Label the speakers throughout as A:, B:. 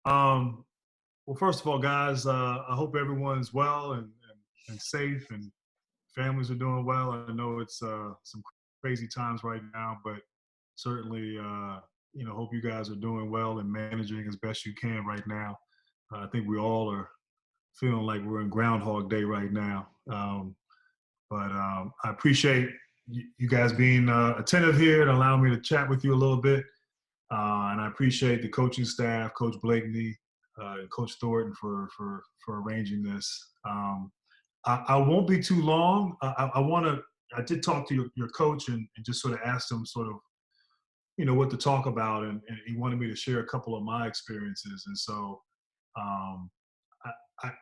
A: Um, well, first of all, guys, I hope everyone's well and safe and families are doing well. I know it's some crazy times right now, but certainly, hope you guys are doing well and managing as best you can right now. I think we all are feeling like we're in Groundhog Day right now. But I appreciate you guys being attentive here and allowing me to chat with you a little bit. And I appreciate the coaching staff, Coach Blakeney, and Coach Thornton for arranging this. I won't be too long. I want to. I did talk to your coach and just sort of asked him sort of what to talk about, and he wanted me to share a couple of my experiences. And so um,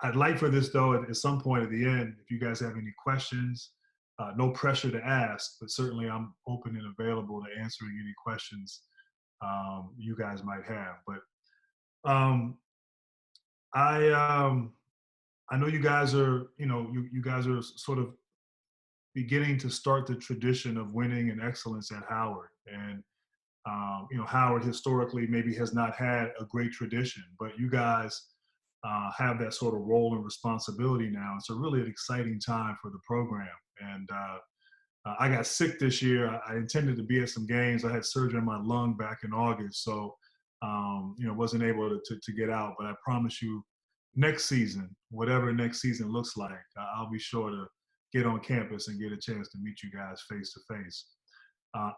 A: I'd like for this though at some point at the end, if you guys have any questions, no pressure to ask, but certainly I'm open and available to answering any questions you guys might have. But um, I I know you guys are you guys are sort of beginning to start the tradition of winning and excellence at Howard, and Howard historically maybe has not had a great tradition, but you guys have that sort of role and responsibility now. It's a really an exciting time for the program, and I got sick this year. I intended to be at some games. I had surgery on my lung back in August, so wasn't able to get out. But I promise you, next season, whatever next season looks like, I'll be sure to get on campus and get a chance to meet you guys face to face.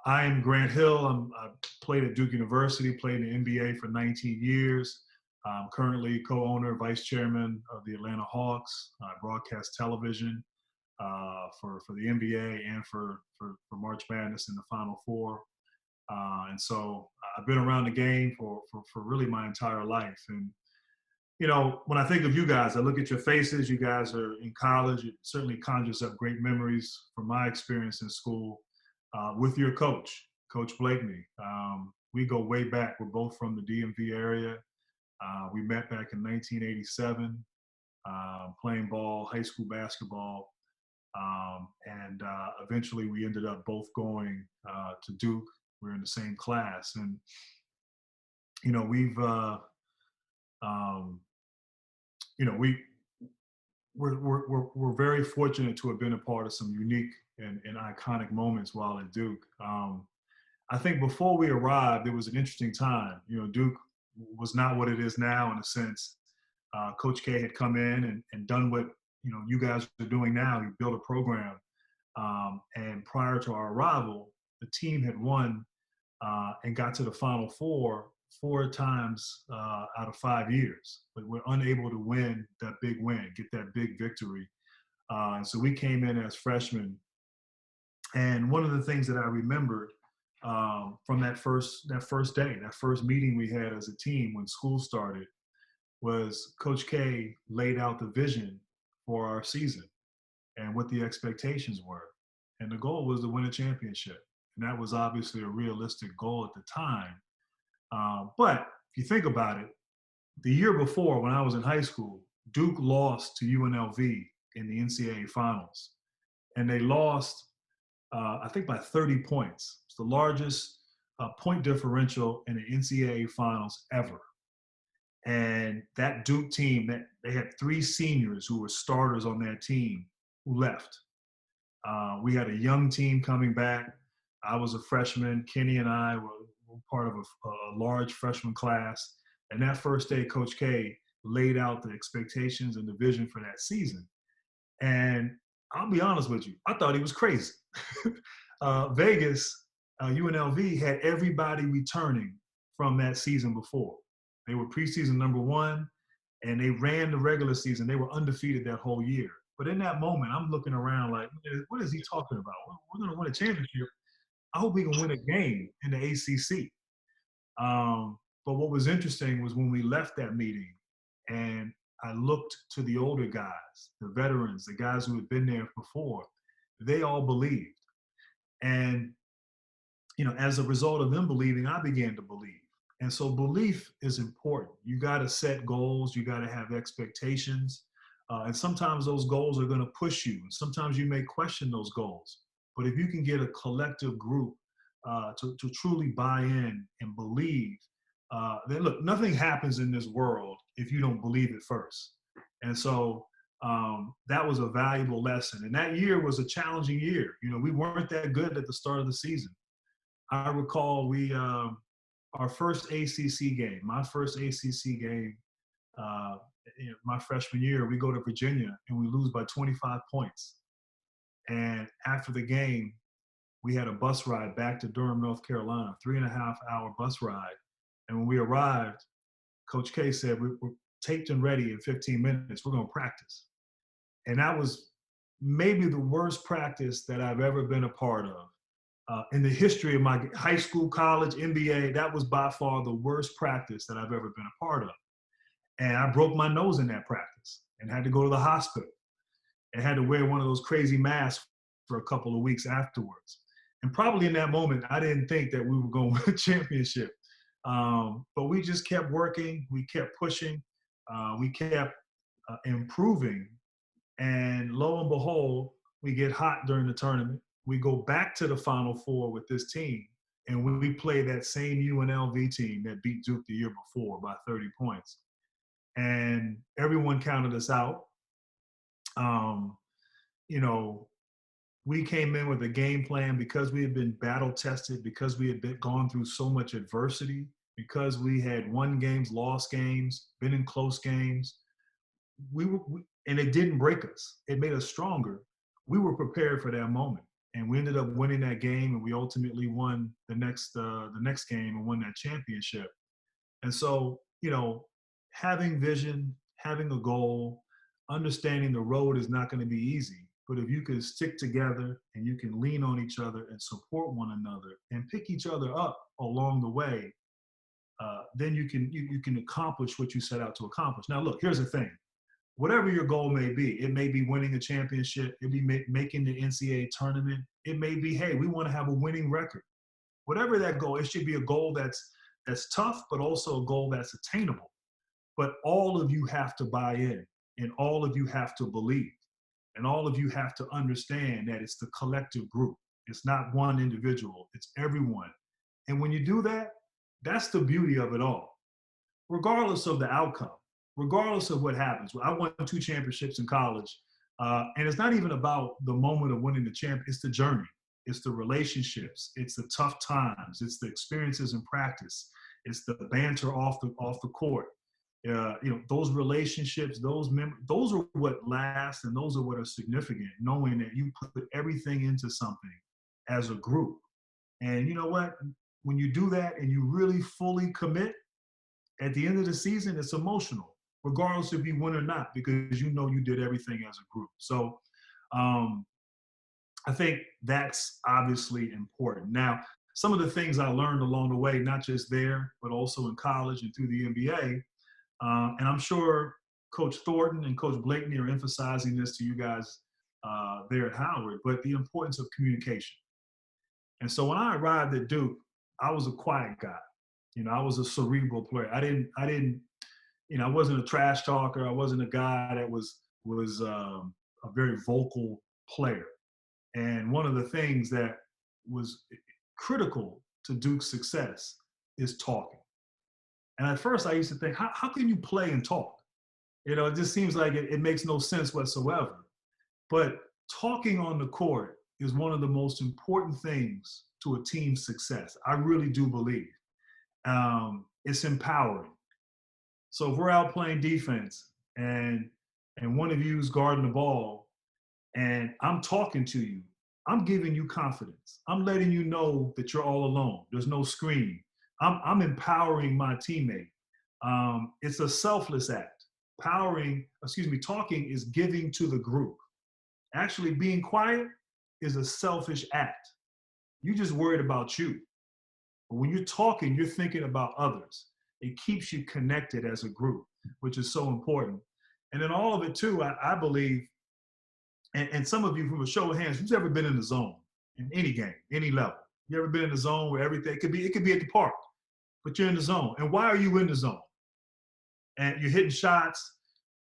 A: I am Grant Hill. I played at Duke University, played in the NBA for 19 years. I'm currently co-owner, vice chairman of the Atlanta Hawks. I broadcast television for the NBA and for March Madness in the Final Four. And so I've been around the game for really my entire life. And when I think of you guys, I look at your faces. You guys are in college. It certainly conjures up great memories from my experience in school with your coach, Coach Blakeney. We go way back. We're both from the DMV area. We met back in 1987, playing ball, high school basketball. And eventually we ended up both going to Duke. We're in the same class. And, we've, we, we're very fortunate to have been a part of some unique and iconic moments while at Duke. I think before we arrived, it was an interesting time. Duke was not what it is now in a sense. Coach K had come in and done what you guys are doing now. He built a program, and prior to our arrival, the team had won and got to the Final four times out of 5 years, but we're unable to win that big win, get that big victory. And so we came in as freshmen, and one of the things that I remembered from that first day, that first meeting we had as a team when school started, was Coach K laid out the vision for our season and what the expectations were. And the goal was to win a championship. And that was obviously a realistic goal at the time. But if you think about it, the year before, when I was in high school, Duke lost to UNLV in the NCAA finals. And they lost, I think, by 30 points. It's the largest point differential in the NCAA finals ever. And that Duke team, that they had three seniors who were starters on that team who left. We had a young team coming back. I was a freshman. Kenny and I were part of a large freshman class. And that first day, Coach K laid out the expectations and the vision for that season. And I'll be honest with you, I thought he was crazy. Vegas, UNLV had everybody returning from that season before. They were preseason number one, and they ran the regular season. They were undefeated that whole year. But in that moment, I'm looking around like, what is he talking about? We're going to win a championship. I hope we can win a game in the ACC. But what was interesting was when we left that meeting and I looked to the older guys, the veterans, the guys who had been there before, they all believed. And, as a result of them believing, I began to believe. And so belief is important. You got to set goals. You got to have expectations. And sometimes those goals are going to push you. And sometimes you may question those goals. But if you can get a collective group to truly buy in and believe, then look, nothing happens in this world if you don't believe it first. And so that was a valuable lesson. And that year was a challenging year. You know, we weren't that good at the start of the season. I recall our first ACC game, my first ACC game, my freshman year, we go to Virginia and we lose by 25 points. And after the game, we had a bus ride back to Durham, North Carolina, 3.5-hour bus ride. And when we arrived, Coach K said, we're taped and ready in 15 minutes. We're going to practice. And that was maybe the worst practice that I've ever been a part of. In the history of my high school, college, NBA, that was by far the worst practice that I've ever been a part of. And I broke my nose in that practice and had to go to the hospital and had to wear one of those crazy masks for a couple of weeks afterwards. And probably in that moment, I didn't think that we were going to win a championship. But we just kept working. We kept pushing. We kept improving. And lo and behold, we get hot during the tournament. We go back to the Final Four with this team, and we play that same UNLV team that beat Duke the year before by 30 points. And everyone counted us out. You know, we came in with a game plan because we had been battle tested, because we had gone through so much adversity, because we had won games, lost games, been in close games. And it didn't break us. It made us stronger. We were prepared for that moment. And we ended up winning that game, and we ultimately won the next game and won that championship. And so, you know, having vision, having a goal, understanding the road is not going to be easy. But if you can stick together and you can lean on each other and support one another and pick each other up along the way, then you can accomplish what you set out to accomplish. Now, look, here's the thing. Whatever your goal may be, it may be winning a championship, it may be making the NCAA tournament, it may be, hey, we want to have a winning record. Whatever that goal, it should be a goal that's tough, but also a goal that's attainable. But all of you have to buy in, and all of you have to believe, and all of you have to understand that it's the collective group. It's not one individual, it's everyone. And when you do that, that's the beauty of it all, regardless of the outcome. Regardless of what happens. I won 2 championships in college, and it's not even about the moment of winning the champ. It's the journey. It's the relationships. It's the tough times. It's the experiences in practice. It's the banter off the court. You know, those relationships, those are what last, and those are what are significant. Knowing that you put everything into something as a group, and you know what? When you do that and you really fully commit, at the end of the season, it's emotional, regardless if you win or not, because you know you did everything as a group. So I think that's obviously important. Now, some of the things I learned along the way, not just there, but also in college and through the NBA, and I'm sure Coach Thornton and Coach Blakeney are emphasizing this to you guys there at Howard, but the importance of communication. And so when I arrived at Duke, I was a quiet guy. You know, I was a cerebral player. I didn't, you know, I wasn't a trash talker. I wasn't a guy that was a very vocal player. And one of the things that was critical to Duke's success is talking. And at first I used to think, how can you play and talk? You know, it just seems like it makes no sense whatsoever. But talking on the court is one of the most important things to a team's success. I really do believe. It's empowering. So if we're out playing defense and one of you is guarding the ball and I'm talking to you, I'm giving you confidence. I'm letting you know that you're all alone. There's no screen. I'm empowering my teammate. It's a selfless act. Talking is giving to the group. Actually being quiet is a selfish act. You just worried about you. But when you're talking, you're thinking about others. It keeps you connected as a group, which is so important. And then all of it too, I believe, and some of you from a show of hands, who's ever been in the zone in any game, any level? You ever been in the zone where everything, it could be at the park, but you're in the zone. And why are you in the zone? And you're hitting shots.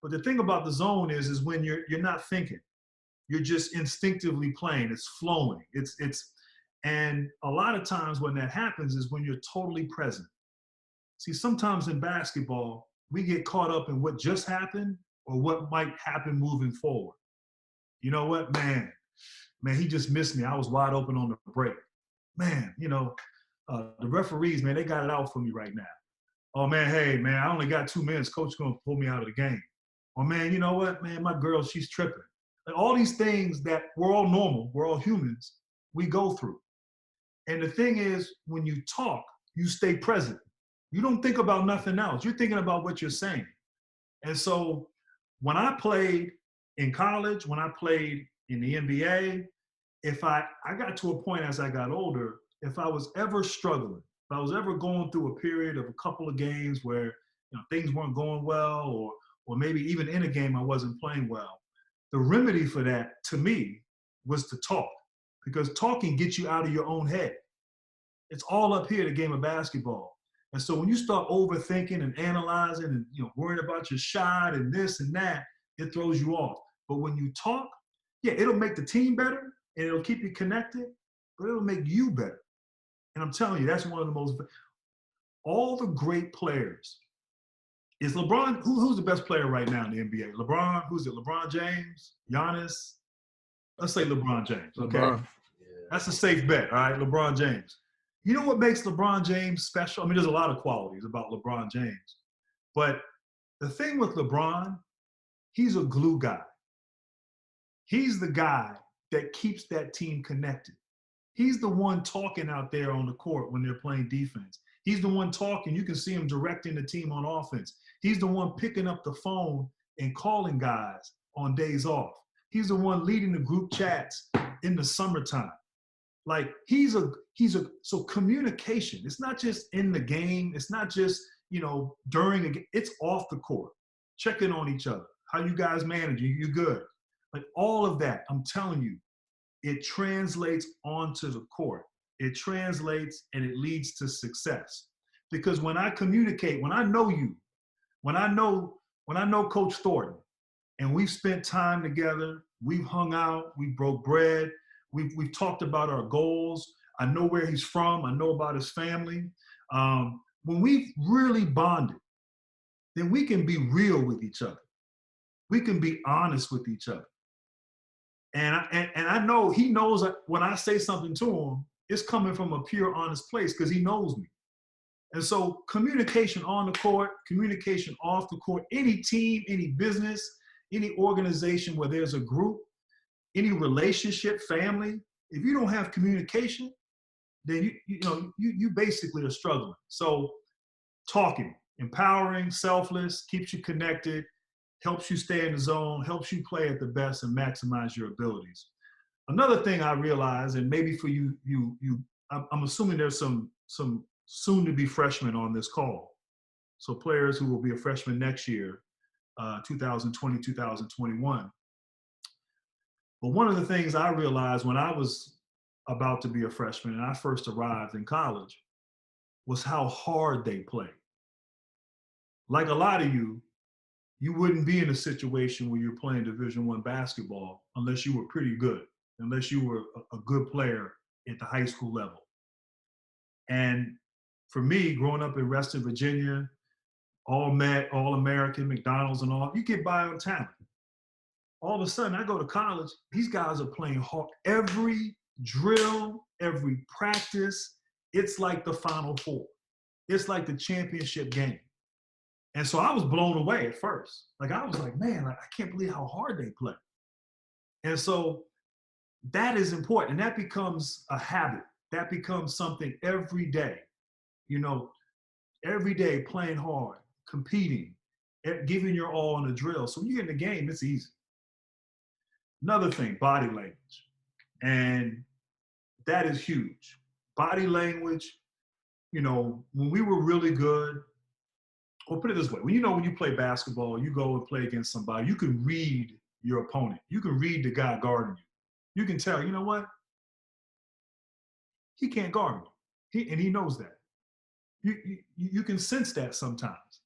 A: But the thing about the zone is when you're not thinking. You're just instinctively playing. It's flowing. And a lot of times when that happens is when you're totally present. See, sometimes in basketball, we get caught up in what just happened or what might happen moving forward. You know what, man, he just missed me. I was wide open on the break. Man, the referees, man, they got it out for me right now. Oh man, hey man, I only got 2 minutes. Coach gonna pull me out of the game. Or man, you know what, man, my girl, she's tripping. Like all these things that we're all normal, we're all humans, we go through. And the thing is, when you talk, you stay present. You don't think about nothing else. You're thinking about what you're saying. And so when I played in college, when I played in the NBA, if I got to a point as I got older, if I was ever struggling, if I was ever going through a period of a couple of games where things weren't going well, or maybe even in a game I wasn't playing well, the remedy for that to me was to talk, because talking gets you out of your own head. It's all up here, the game of basketball. And so when you start overthinking and analyzing and worrying about your shot and this and that, it throws you off. But when you talk, yeah, it'll make the team better and it'll keep you connected, but it'll make you better. And I'm telling you, that's one of the most, all the great players. Is LeBron, who's the best player right now in the NBA? LeBron, who's it? LeBron James? Giannis? Let's say LeBron James, okay? LeBron. That's a safe bet, all right? LeBron James. You know what makes LeBron James special? I mean, there's a lot of qualities about LeBron James. But the thing with LeBron, he's a glue guy. He's the guy that keeps that team connected. He's the one talking out there on the court when they're playing defense. He's the one talking. You can see him directing the team on offense. He's the one picking up the phone and calling guys on days off. He's the one leading the group chats in the summertime. Like so communication, it's not just in the game. It's not just, during a game. It's off the court. Checking on each other. How you guys manage? You good? Like all of that, I'm telling you, it translates onto the court. It translates and it leads to success. Because when I communicate, when I know you, when I know Coach Thornton, and we've spent time together, we've hung out, we broke bread, we've talked about our goals. I know where he's from. I know about his family. When we've really bonded, then we can be real with each other. We can be honest with each other. And I know he knows that when I say something to him, it's coming from a pure, honest place because he knows me. And so communication on the court, communication off the court, any team, any business, any organization where there's a group, any relationship, family, if you don't have communication, then you basically are struggling. So talking, empowering, selfless, keeps you connected, helps you stay in the zone, helps you play at the best and maximize your abilities. Another thing I realize, and maybe for you, I'm assuming there's some soon-to-be freshmen on this call. So players who will be a freshman next year, 2020, 2021. But one of the things I realized when I was about to be a freshman and I first arrived in college was how hard they play. Like a lot of you wouldn't be in a situation where you're playing Division I basketball unless you were pretty good, unless you were a good player at the high school level. And for me, growing up in Reston, Virginia, all-American, McDonald's and all, you get by on talent. All of a sudden, I go to college, these guys are playing hard. Every drill, every practice, it's like the Final Four. It's like the championship game. And so I was blown away at first. Like, I was like, man, I can't believe how hard they play. And so that is important. And that becomes a habit. That becomes something every day. Every day playing hard, competing, giving your all in a drill. So when you get in the game, it's easy. Another thing, body language. And that is huge. Body language, when we were really good, or put it this way, when you play basketball, you go and play against somebody, you can read your opponent. You can read the guy guarding you. You can tell, you know what? He can't guard me. And he knows that. You can sense that sometimes.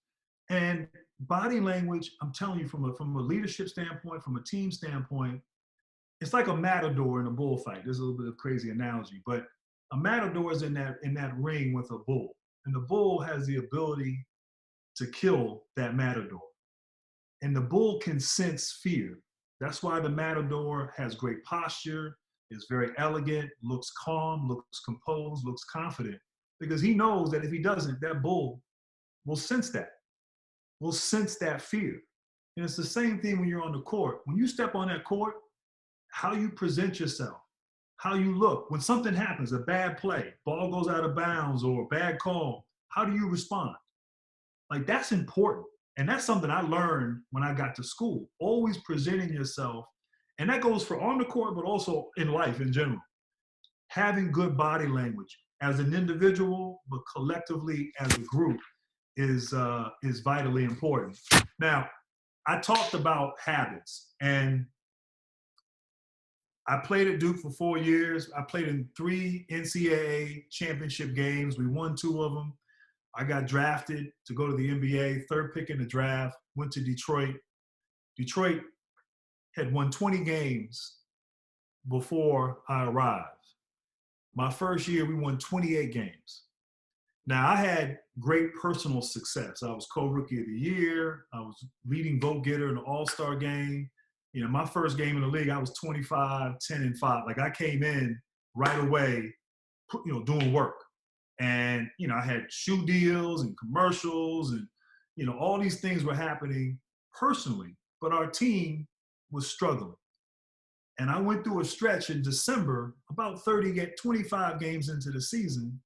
A: And body language, I'm telling you, from a leadership standpoint, from a team standpoint, it's like a matador in a bullfight. There's a little bit of crazy analogy, but a matador is in that ring with a bull. and the bull has the ability to kill that matador. And the bull can sense fear. That's why the matador has great posture, is very elegant, looks calm, looks composed, looks confident, because he knows that if he doesn't, that bull will sense that, will sense that fear. And it's the same thing when you're on the court. When you step on that court, how you present yourself, how you look. When something happens, a bad play, ball goes out of bounds or a bad call, how do you respond? Like, that's important. And that's something I learned when I got to school. Always presenting yourself. And that goes for on the court, but also in life in general. Having good body language as an individual, but collectively as a group is vitally important. Now, I talked about habits, and I played at Duke for 4 years. I played in 3 NCAA championship games. We won 2 of them. I got drafted to go to the NBA, 3rd pick in the draft, went to Detroit. Detroit had won 20 games before I arrived. My first year, we won 28 games. Now, I had great personal success. I was co-rookie of the year. I was leading vote getter in the All-Star game. You know, my first game in the league, I was 25, 10, and 5. Like, I came in right away, doing work. And, I had shoe deals and commercials and, all these things were happening personally, but our team was struggling. And I went through a stretch in December, about 25 games into the season,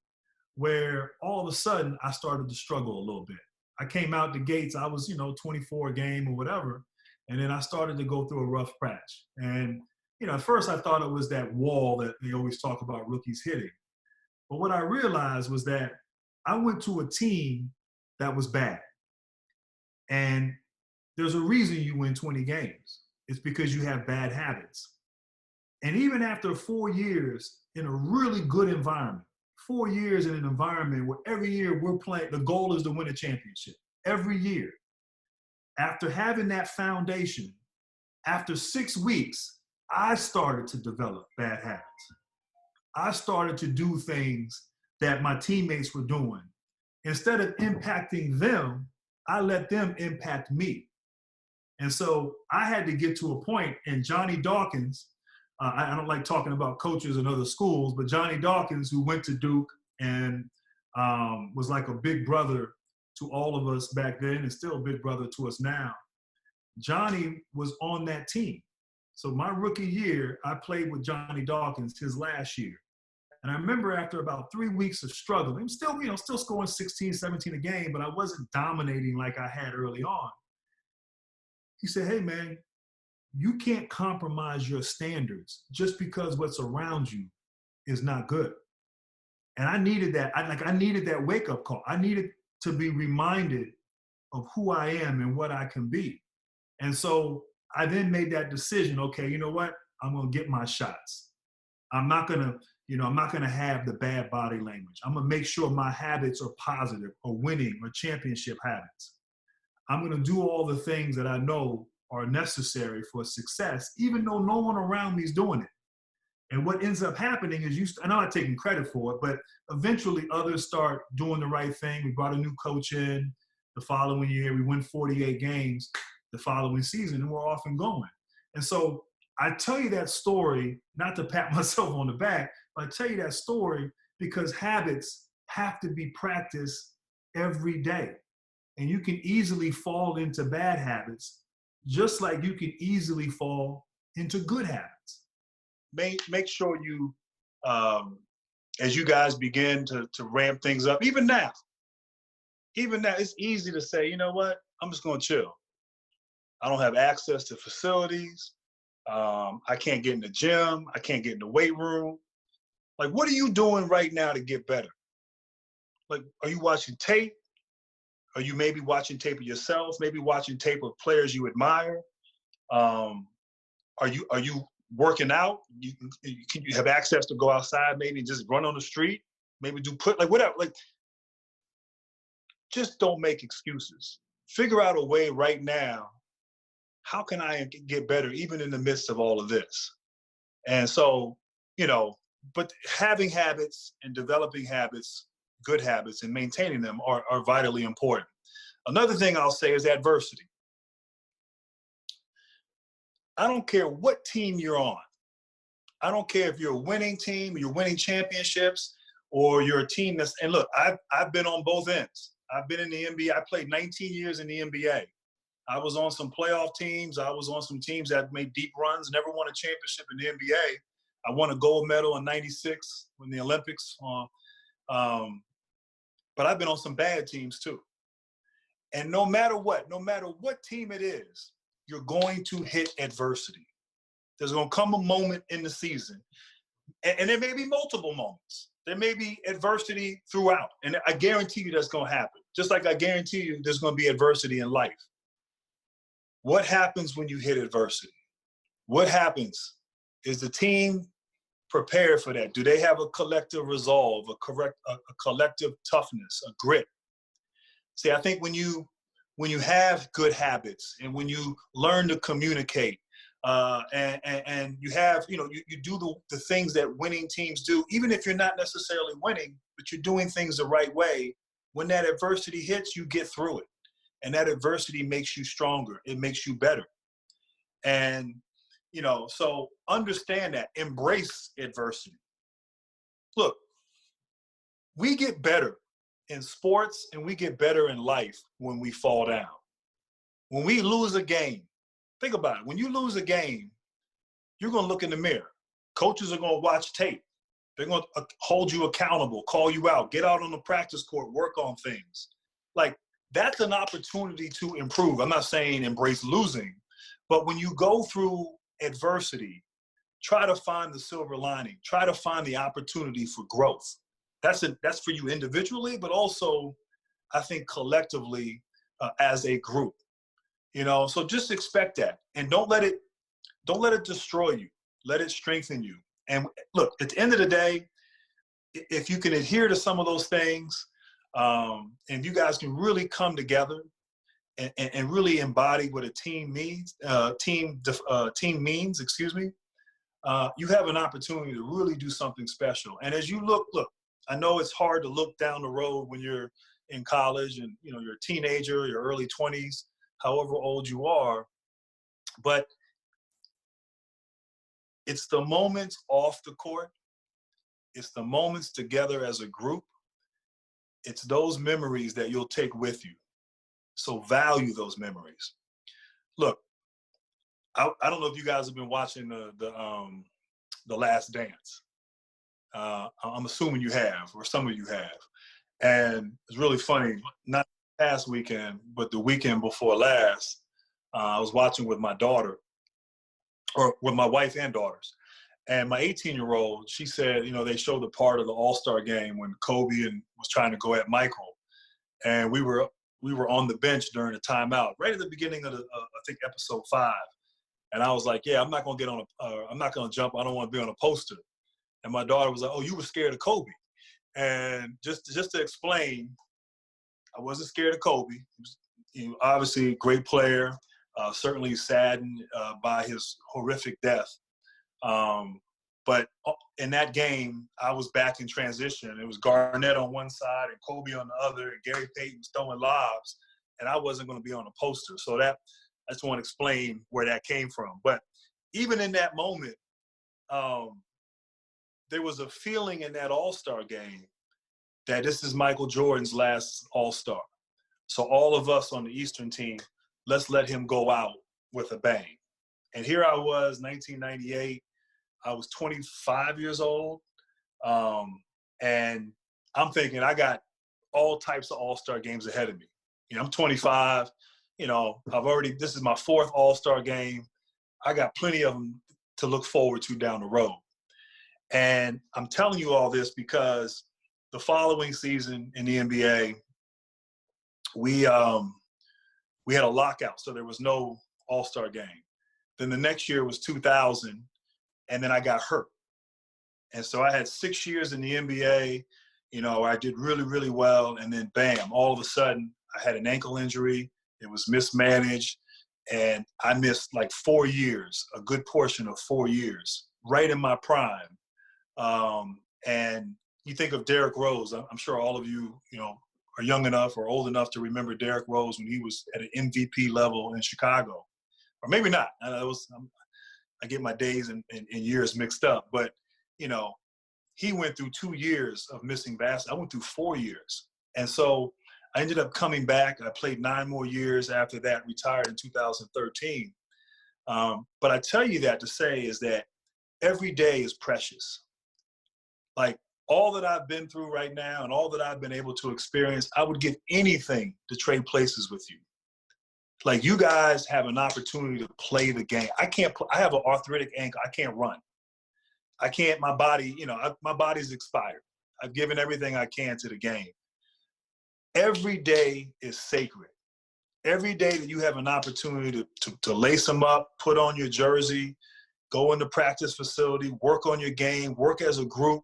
A: where all of a sudden I started to struggle a little bit. I came out the gates, I was, 24 a game or whatever. And then I started to go through a rough patch. And, at first I thought it was that wall that they always talk about rookies hitting. But what I realized was that I went to a team that was bad. And there's a reason you win 20 games. It's because you have bad habits. And even after 4 years in a really good environment, 4 years in an environment where every year we're playing, the goal is to win a championship. Every year. After having that foundation, after 6 weeks, I started to develop bad habits. I started to do things that my teammates were doing. Instead of impacting them, I let them impact me. And so I had to get to a point, and Johnny Dawkins, I don't like talking about coaches in other schools, but Johnny Dawkins, who went to Duke and was like a big brother to all of us back then and still a big brother to us now, Johnny was on that team. So my rookie year, I played with Johnny Dawkins his last year. And I remember after about 3 weeks of struggling, I'm still, still scoring 16, 17 a game, but I wasn't dominating like I had early on. He said, hey, man, you can't compromise your standards just because what's around you is not good. And I needed that. I needed that wake-up call. I needed to be reminded of who I am and what I can be. And so I then made that decision. Okay, you know what? I'm going to get my shots. I'm not going to have the bad body language. I'm going to make sure my habits are positive or winning or championship habits. I'm going to do all the things that I know are necessary for success, even though no one around me is doing it. And what ends up happening is and I'm not taking credit for it, but eventually others start doing the right thing. We brought a new coach in the following year. We win 48 games the following season, and we're off and going. And so I tell you that story, not to pat myself on the back, but I tell you that story because habits have to be practiced every day. And you can easily fall into bad habits, just like you can easily fall into good habits.
B: Make sure you, as you guys begin to ramp things up, even now, it's easy to say, you know what, I'm just going to chill. I don't have access to facilities. I can't get in the gym. I can't get in the weight room. Like, what are you doing right now to get better? Like, are you watching tape? Are you maybe watching tape of yourself? Maybe watching tape of players you admire? Are you working out? Can you have access to go outside, maybe just run on the street? Maybe whatever. Like, just don't make excuses. Figure out a way right now. How can I get better even in the midst of all of this? And so, but having habits and developing habits good habits and maintaining them are vitally important. Another thing I'll say is adversity. I don't care what team you're on. I don't care if you're a winning team, or you're winning championships, or you're a team that's, and look, I've been on both ends. I've been in the NBA. I played 19 years in the NBA. I was on some playoff teams. I was on some teams that made deep runs, never won a championship in the NBA. I won a gold medal in '96 in the Olympics. But I've been on some bad teams too. And no matter what team it is, you're going to hit adversity. There's going to come a moment in the season, and there may be multiple moments. There may be adversity throughout, and I guarantee you that's going to happen. Just like I guarantee you there's going to be adversity in life. What happens when you hit adversity? What happens? Is the team prepared for that? Do they have a collective resolve, a collective toughness, a grit? See, I think when you have good habits and when you learn to communicate, and you have, you do the things that winning teams do, even if you're not necessarily winning, but you're doing things the right way, when that adversity hits, you get through it. And that adversity makes you stronger. It makes you better. And, so understand that. Embrace adversity. Look, we get better in sports and we get better in life when we fall down. When we lose a game, think about it. When you lose a game, you're going to look in the mirror. Coaches are going to watch tape. They're going to hold you accountable, call you out, get out on the practice court, work on things. Like, that's an opportunity to improve. I'm not saying embrace losing, but when you go through adversity, try to find the silver lining. Try to find the opportunity for growth. That's for you individually, but also, I think, collectively as a group. So just expect that, and don't let it destroy you. Let it strengthen you. And look, at the end of the day, if you can adhere to some of those things, and you guys can really come together and really embody what a team means, team means, you have an opportunity to really do something special. And as you look, I know it's hard to look down the road when you're in college and you're a teenager, your early 20s, however old you are, but it's the moments off the court. It's the moments together as a group. It's those memories that you'll take with you. So value those memories. Look, I don't know if you guys have been watching the Last Dance. I'm assuming you have, or some of you have. And it's really funny, not past weekend, but the weekend before last, I was watching with my daughter, or with my wife and daughters. And my 18-year-old, she said, they showed the part of the All-Star game when Kobe was trying to go at Michael. And we were on the bench during the timeout, right at the beginning of I think episode 5. And I was like, yeah, I'm not going to jump. I don't want to be on a poster. And my daughter was like, oh, you were scared of Kobe. And just to explain, I wasn't scared of Kobe. He was, obviously a great player, certainly saddened by his horrific death. But in that game, I was back in transition. It was Garnett on one side and Kobe on the other, and Gary Payton was throwing lobs, and I wasn't going to be on a poster. So I just want to explain where that came from. But even in that moment, there was a feeling in that All-Star game that this is Michael Jordan's last All-Star. So all of us on the Eastern team, let's let him go out with a bang. And here I was, 1998. I was 25 years old. And I'm thinking I got all types of All-Star games ahead of me. I'm 25. This is my 4th All-Star game. I got plenty of them to look forward to down the road. And I'm telling you all this because the following season in the NBA, we had a lockout, so there was no All-Star game. Then the next year was 2000, and then I got hurt. And so I had 6 years in the NBA, I did really, really well, and then bam, all of a sudden I had an ankle injury. It was mismanaged, and I missed like 4 years, a good portion of 4 years, right in my prime. And, you think of Derrick Rose. I'm sure all of you, are young enough or old enough to remember Derrick Rose when he was at an MVP level in Chicago, or maybe not. I get my days and years mixed up, but he went through 2 years of missing basketball. I went through 4 years, and so I ended up coming back. I played 9 more years after that. Retired in 2013. But I tell you that to say is that every day is precious. Like, all that I've been through right now and all that I've been able to experience, I would give anything to trade places with you. Like, you guys have an opportunity to play the game. I have an arthritic ankle. I can't run. I can't, my body, my body's expired. I've given everything I can to the game. Every day is sacred. Every day that you have an opportunity to lace them up, put on your jersey, go in the practice facility, work on your game, work as a group,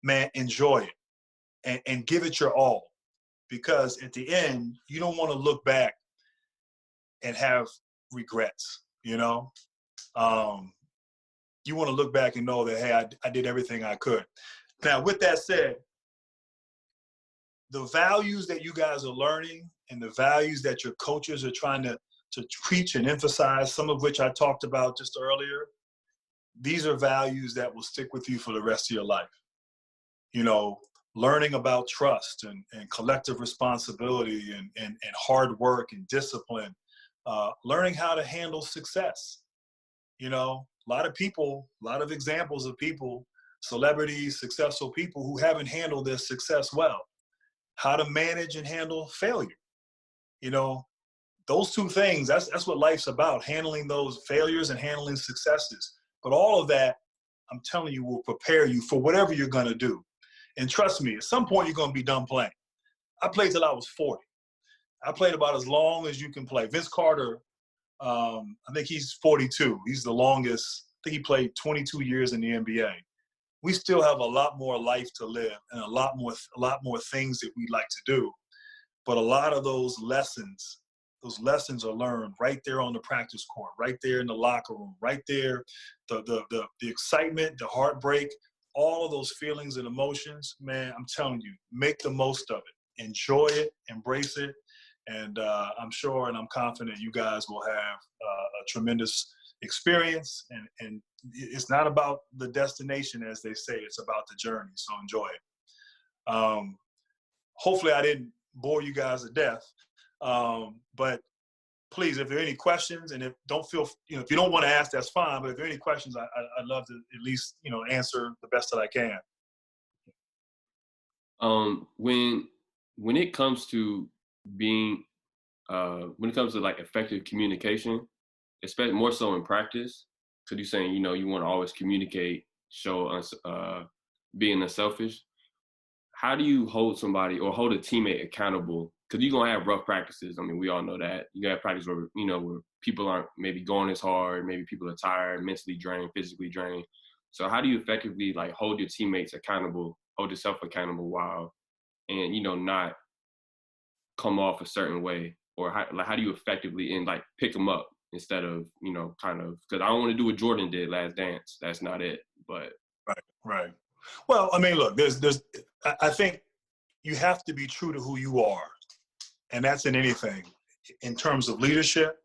B: man, enjoy it and give it your all. Because at the end, you don't want to look back and have regrets, You want to look back and know that, hey, I did everything I could. Now, with that said, the values that you guys are learning and the values that your coaches are trying to preach and emphasize, some of which I talked about just earlier, these are values that will stick with you for the rest of your life. Learning about trust and collective responsibility and hard work and discipline, learning how to handle success. A lot of people, a lot of examples of people, celebrities, successful people who haven't handled their success well. How to manage and handle failure. Those two things, that's what life's about, handling those failures and handling successes. But all of that, I'm telling you, will prepare you for whatever you're going to do. And trust me, at some point, you're going to be done playing. I played till I was 40. I played about as long as you can play. Vince Carter, I think he's 42. He's the longest. I think he played 22 years in the NBA. We still have a lot more life to live and a lot more things that we'd like to do. But a lot of those lessons are learned right there on the practice court, right there in the locker room, right there, the excitement, the heartbreak, all of those feelings and emotions, man, I'm telling you, make the most of it. Enjoy it, embrace it. And I'm sure and I'm confident you guys will have a tremendous experience. And it's not about the destination, as they say, it's about the journey. So enjoy it. Hopefully I didn't bore you guys to death. But please, if there are any questions, and if you don't want to ask, that's fine. But if there are any questions, I'd love to at least, answer the best that I can.
C: When it comes to being, like effective communication, especially more so in practice, because you're saying, you want to always communicate, show being unselfish. How do you hold somebody or hold a teammate accountable? Because you're going to have rough practices. I mean, we all know that. You got to practice where, where people aren't maybe going as hard. Maybe people are tired, mentally drained, physically drained. So how do you effectively hold your teammates accountable, hold yourself accountable and, not come off a certain way? Or how do you effectively pick them up instead of, because I don't want to do what Jordan did Last Dance. That's not it. But
B: Right. Well, I mean, look, I think you have to be true to who you are. And that's in anything. In terms of leadership,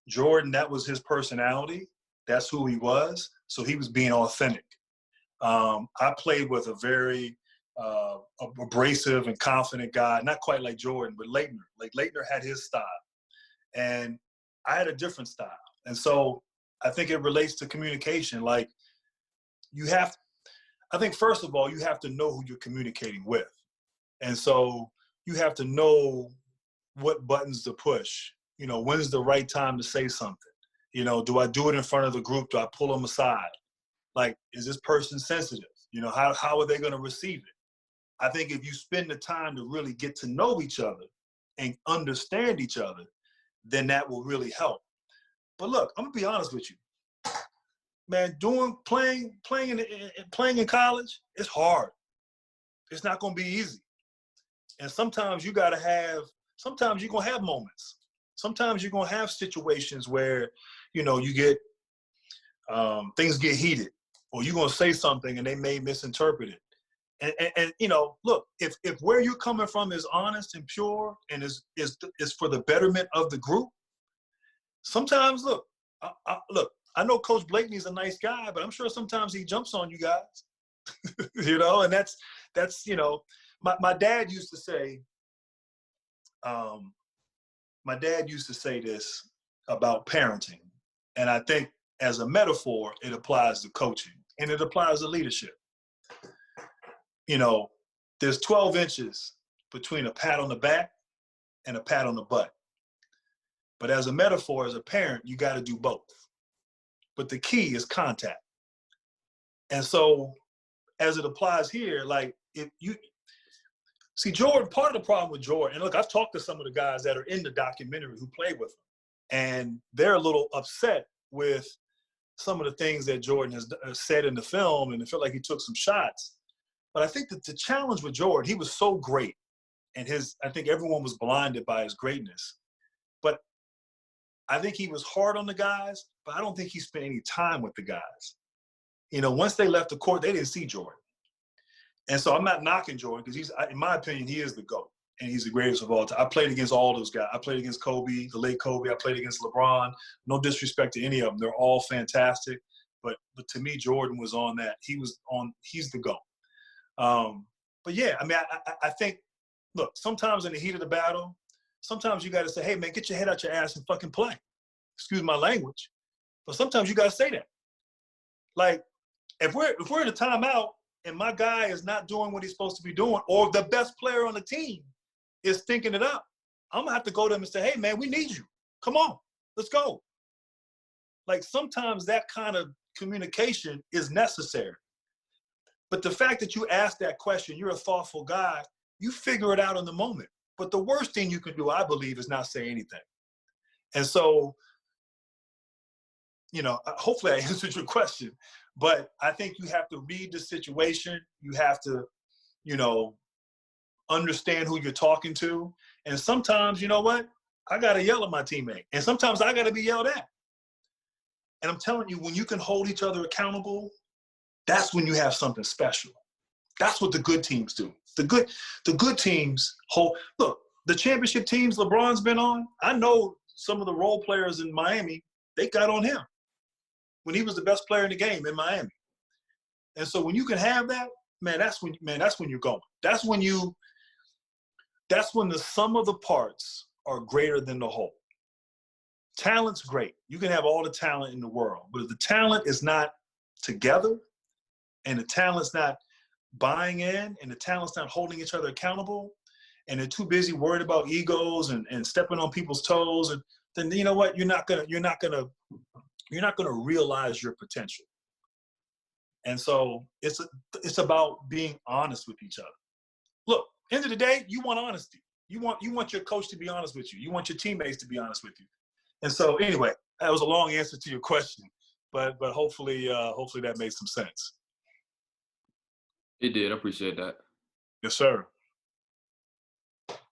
B: Jordan, that was his personality. That's who he was. So he was being authentic. I played with a very abrasive and confident guy, not quite like Jordan, but Leitner. Leitner had his style. And I had a different style. And so I think it relates to communication. I think, first of all, you have to know who you're communicating with. And so you have to know what buttons to push. When's the right time to say something? Do I do it in front of the group? Do I pull them aside? Is this person sensitive? How are they going to receive it? I think if you spend the time to really get to know each other and understand each other, then that will really help. But look, I'm going to be honest with you. Man, playing in college, it's hard. It's not going to be easy. And sometimes you're going to have moments. Sometimes you're going to have situations where, you get, things get heated, or you're going to say something and they may misinterpret it. And you know, look, if where you're coming from is honest and pure and is for the betterment of the group, sometimes look, I know Coach Blakeney's a nice guy, but I'm sure sometimes he jumps on you guys, you know, and that's you know, my dad used to say, this about parenting, and I think as a metaphor, it applies to coaching and it applies to leadership. You know, there's 12 inches between a pat on the back and a pat on the butt. But as a metaphor, as a parent, you got to do both. But the key is contact. And so as it applies here, like if you see Jordan, part of the problem with Jordan, and look, I've talked to some of the guys that are in the documentary who play with him, and they're a little upset with some of the things that Jordan has said in the film, and they feel like he took some shots. But I think that the challenge with Jordan, he was so great, and I think everyone was blinded by his greatness. But I think he was hard on the guys, but I don't think he spent any time with the guys. You know, once they left the court, they didn't see Jordan. And so I'm not knocking Jordan because in my opinion, he is the GOAT, and he's the greatest of all time. I played against all those guys. I played against Kobe, the late Kobe. I played against LeBron. No disrespect to any of them. They're all fantastic. But to me, Jordan was on that. He's the GOAT. But yeah, I mean, I think, look, sometimes in the heat of the battle, sometimes you got to say, hey, man, get your head out your ass and fucking play. Excuse my language. But sometimes you got to say that. Like, if we're in a timeout and my guy is not doing what he's supposed to be doing, or the best player on the team is thinking it up, I'm going to have to go to him and say, hey, man, we need you. Come on, let's go. Like, sometimes that kind of communication is necessary. But the fact that you ask that question, you're a thoughtful guy, you figure it out in the moment. But the worst thing you can do, I believe, is not say anything. And so, you know, hopefully I answered your question, but I think you have to read the situation. You have to, you know, understand who you're talking to. And sometimes, you know what? I got to yell at my teammate. And sometimes I got to be yelled at. And I'm telling you, when you can hold each other accountable, that's when you have something special. That's what the good teams do. The good teams hold. Look, the championship teams LeBron's been on, I know some of the role players in Miami, they got on him when he was the best player in the game in Miami. And so when you can have that, that's when you're going. That's when the sum of the parts are greater than the whole. Talent's great. You can have all the talent in the world, but if the talent is not together and the talent's not buying in and the talent's not holding each other accountable and they're too busy worried about egos and stepping on people's toes, and then you know what, you're not gonna realize your potential. And so it's about being honest with each other. Look, end of the day, you want honesty. You want your coach to be honest with you. You want your teammates to be honest with you. And so anyway, that was a long answer to your question, but hopefully that made some sense.
C: It did. I appreciate that.
B: Yes, sir.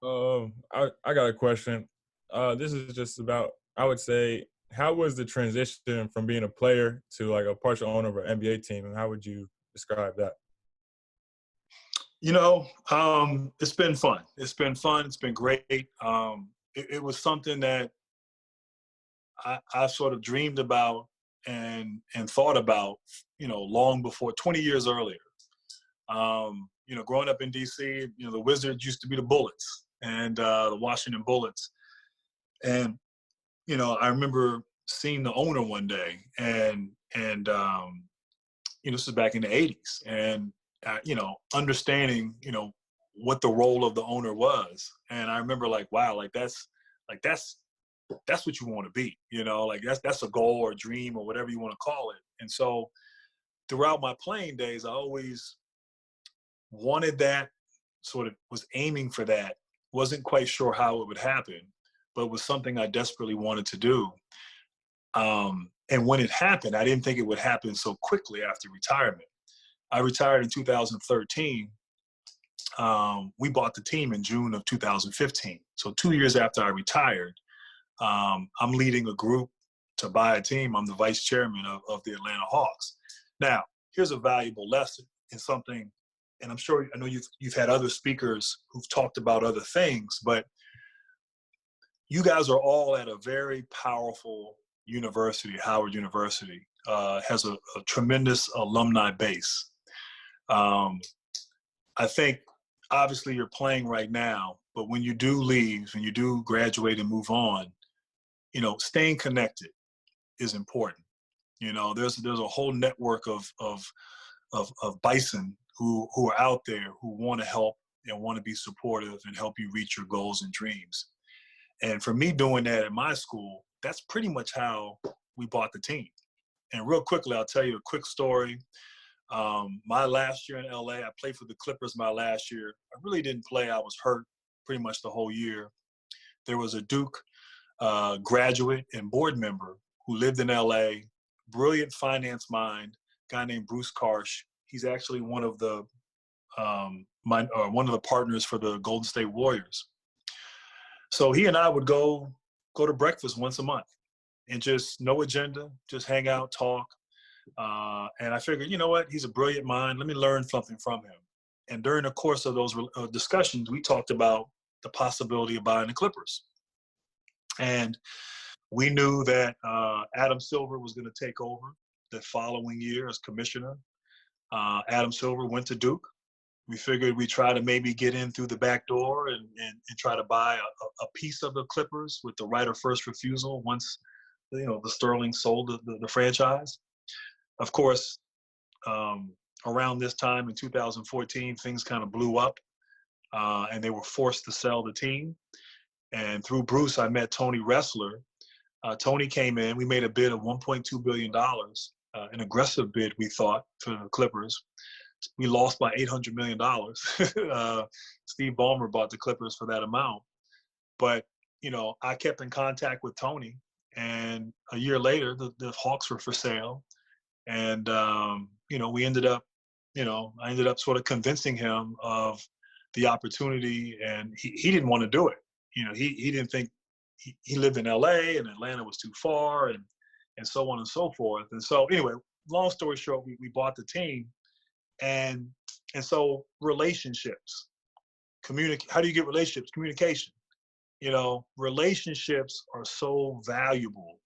D: I got a question. This is just about, I would say, how was the transition from being a player to like a partial owner of an NBA team, and how would you describe that?
B: You know, it's been fun. It's been fun. It's been great. It was something that I sort of dreamed about and thought about, you know, long before, 20 years earlier. You know, growing up in D.C., you know, the Wizards used to be the Bullets and the Washington Bullets. And, you know, I remember seeing the owner one day and you know, this is back in the 80s. And, you know, understanding, you know, what the role of the owner was. And I remember like, wow, that's what you want to be, you know, like that's a goal or a dream or whatever you want to call it. And so throughout my playing days, I always wanted that, sort of was aiming for that, wasn't quite sure how it would happen, but it was something I desperately wanted to do. And when it happened, I didn't think it would happen so quickly after retirement. I retired in 2013. We bought the team in June of 2015. So 2 years after I retired, I'm leading a group to buy a team. I'm the vice chairman of the Atlanta Hawks. Now, here's a valuable lesson in something and I'm sure I know you've had other speakers who've talked about other things, but you guys are all at a very powerful university. Howard University has a tremendous alumni base. I think obviously you're playing right now, but when you do leave, when you do graduate and move on, you know, staying connected is important. You know, there's a whole network of bison who are out there who want to help and want to be supportive and help you reach your goals and dreams. And for me doing that at my school, that's pretty much how we bought the team. And real quickly, I'll tell you a quick story. My last year in LA, I played for the Clippers my last year. I really didn't play. I was hurt pretty much the whole year. There was a Duke graduate and board member who lived in LA, brilliant finance mind, guy named Bruce Karsh. He's actually one of the partners for the Golden State Warriors. So he and I would go to breakfast once a month and just no agenda, just hang out, talk. And I figured, you know what, he's a brilliant mind. Let me learn something from him. And during the course of those discussions, we talked about the possibility of buying the Clippers. And we knew that Adam Silver was going to take over the following year as commissioner. Adam Silver went to Duke. We figured we'd try to maybe get in through the back door and try to buy a piece of the Clippers with the right of first refusal once, you know, the Sterling sold the franchise. Of course, around this time in 2014, things kind of blew up and they were forced to sell the team. And through Bruce, I met Tony Ressler. Tony came in. We made a bid of $1.2 billion, an aggressive bid, we thought, for the Clippers. We lost by $800 million. Steve Ballmer bought the Clippers for that amount. But, you know, I kept in contact with Tony. And a year later, the Hawks were for sale. And, you know, I ended up sort of convincing him of the opportunity. And he didn't want to do it. You know, he didn't think he lived in LA and Atlanta was too far and so on and so forth. And so anyway, long story short, we bought the team. And so relationships, how do you get relationships? Communication. You know, relationships are so valuable.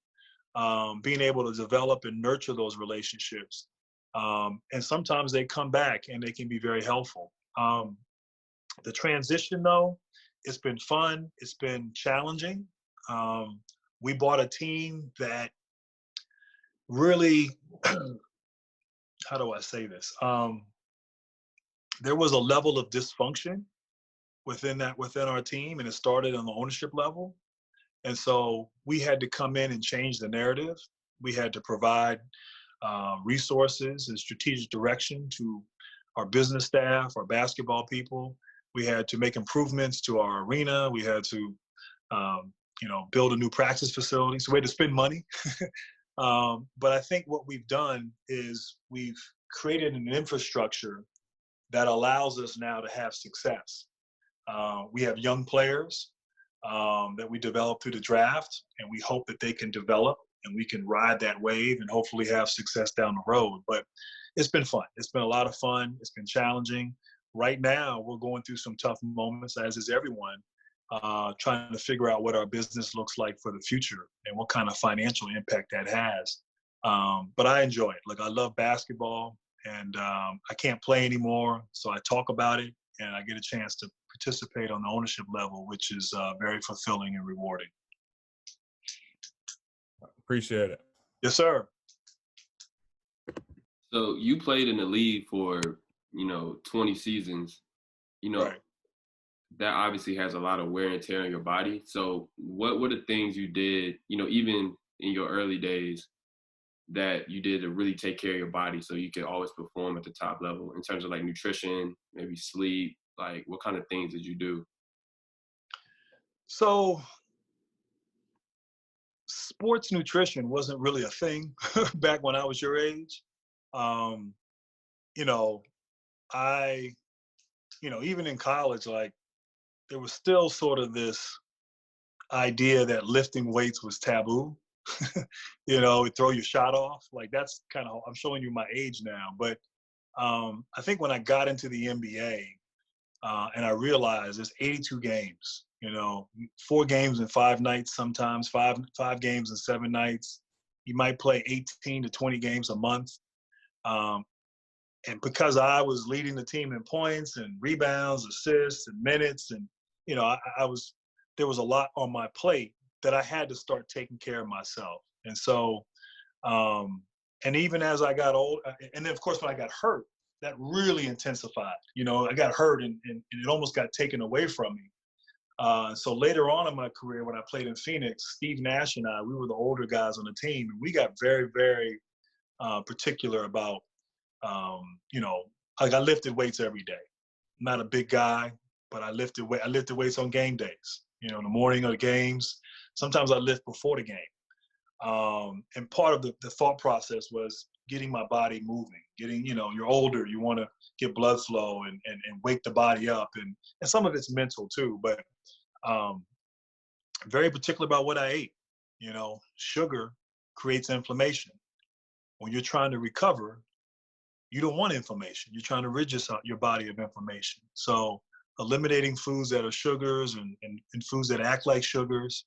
B: Being able to develop and nurture those relationships. And sometimes they come back and they can be very helpful. The transition though, it's been fun. It's been challenging. We bought a team that really, how do I say this? There was a level of dysfunction within our team, and it started on the ownership level. And so we had to come in and change the narrative. We had to provide resources and strategic direction to our business staff, our basketball people. We had to make improvements to our arena. We had to, build a new practice facility. So we had to spend money. But I think what we've done is we've created an infrastructure that allows us now to have success. We have young players that we developed through the draft, and we hope that they can develop and we can ride that wave and hopefully have success down the road. But it's been fun. It's been a lot of fun. It's been challenging. Right now, we're going through some tough moments, as is everyone, trying to figure out what our business looks like for the future and what kind of financial impact that has. But I enjoy it. Like, I love basketball, and I can't play anymore, so I talk about it, and I get a chance to participate on the ownership level, which is very fulfilling and rewarding.
D: Appreciate it.
B: Yes, sir.
C: So you played in the league for, 20 seasons.
B: Right.
C: That obviously has a lot of wear and tear on your body. So what were the things you did, even in your early days, that you did to really take care of your body so you could always perform at the top level in terms of like nutrition, maybe sleep? Like, what kind of things did you do?
B: So sports nutrition wasn't really a thing back when I was your age. Even in college, like, there was still sort of this idea that lifting weights was taboo. Throw your shot off. Like, that's kind of, I'm showing you my age now, but I think when I got into the NBA, and I realized there's 82 games, 4 games in 5 nights sometimes, five games in 7 nights. You might play 18 to 20 games a month. Um, and because I was leading the team in points and rebounds, assists, and minutes, and there was a lot on my plate that I had to start taking care of myself. And so, and even as I got old, and then of course when I got hurt, that really intensified. I got hurt and it almost got taken away from me. So later on in my career, when I played in Phoenix, Steve Nash and I, we were the older guys on the team, and we got very, very particular about, like I lifted weights every day. I'm not a big guy, but I lifted weights on game days. In the morning of the games. Sometimes I lift before the game. And part of the thought process was getting my body moving. You're older, you want to get blood flow and wake the body up. And some of it's mental too, but very particular about what I ate. Sugar creates inflammation. When you're trying to recover, you don't want inflammation. You're trying to rid your body of inflammation. So eliminating foods that are sugars and foods that act like sugars.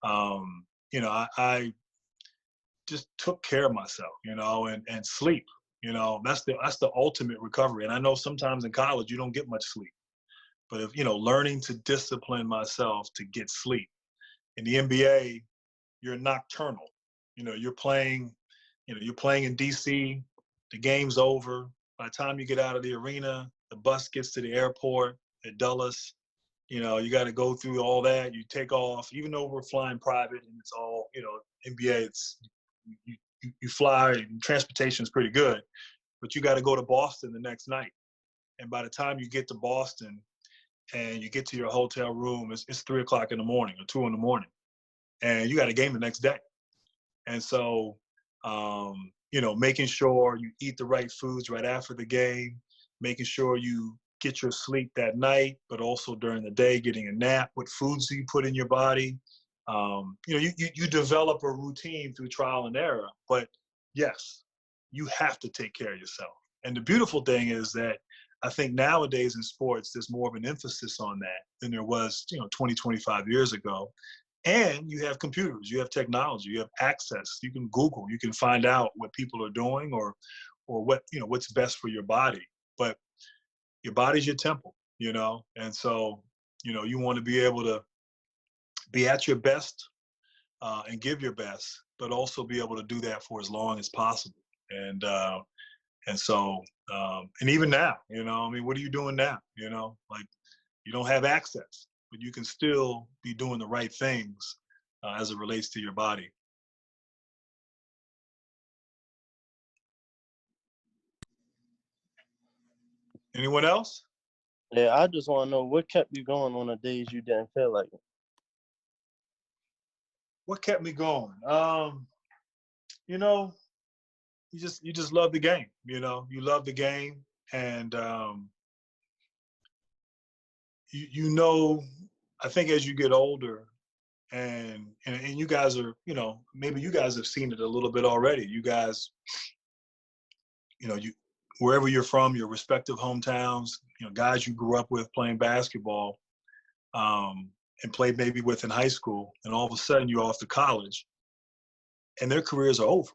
B: I just took care of myself, and sleep. That's the ultimate recovery. And I know sometimes in college you don't get much sleep, but if learning to discipline myself to get sleep. In the NBA, you're nocturnal. You're playing in DC. The game's over. By the time you get out of the arena, the bus gets to the airport at Dulles. You got to go through all that. You take off, even though we're flying private and it's all, NBA, it's you fly and transportation is pretty good, but you got to go to Boston the next night. And by the time you get to Boston and you get to your hotel room, it's 3 o'clock in the morning or 2 in the morning, and you got a game the next day. And so, making sure you eat the right foods right after the game, making sure you get your sleep that night, but also during the day, getting a nap. What foods do you put in your body? You develop a routine through trial and error, but yes, you have to take care of yourself. And the beautiful thing is that I think nowadays in sports, there's more of an emphasis on that than there was, 20, 25 years ago. And you have computers, you have technology, you have access. You can Google, you can find out what people are doing or what, what's best for your body. But your body's your temple, and so, you want to be able to be at your best and give your best, but also be able to do that for as long as possible. And so, and even now, what are you doing now? Like you don't have access, but you can still be doing the right things as it relates to your body. Anyone else?
E: Yeah, I just want to know what kept you going on the days you didn't feel like it.
B: What kept me going? You just love the game. You love the game, and I think as you get older, and you guys are, maybe you guys have seen it a little bit already. You guys, wherever you're from, your respective hometowns, guys you grew up with playing basketball, and played maybe with in high school, and all of a sudden you're off to college, and their careers are over.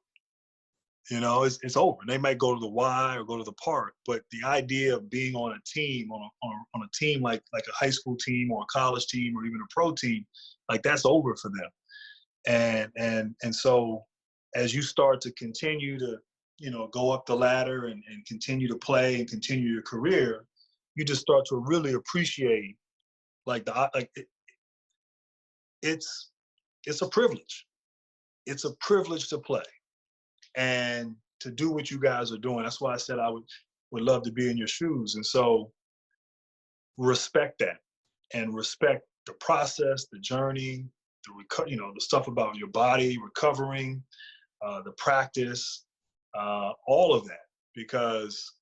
B: It's over. They might go to the Y or go to the Park, but the idea of being on a team, on a team like a high school team or a college team or even a pro team, like that's over for them. And so as you start to continue to, go up the ladder and continue to play and continue your career, you just start to really appreciate it's a privilege. It's a privilege to play and to do what you guys are doing. That's why I said I would love to be in your shoes. And so respect that and respect the process, the journey, the stuff about your body, recovering, the practice, all of that, because,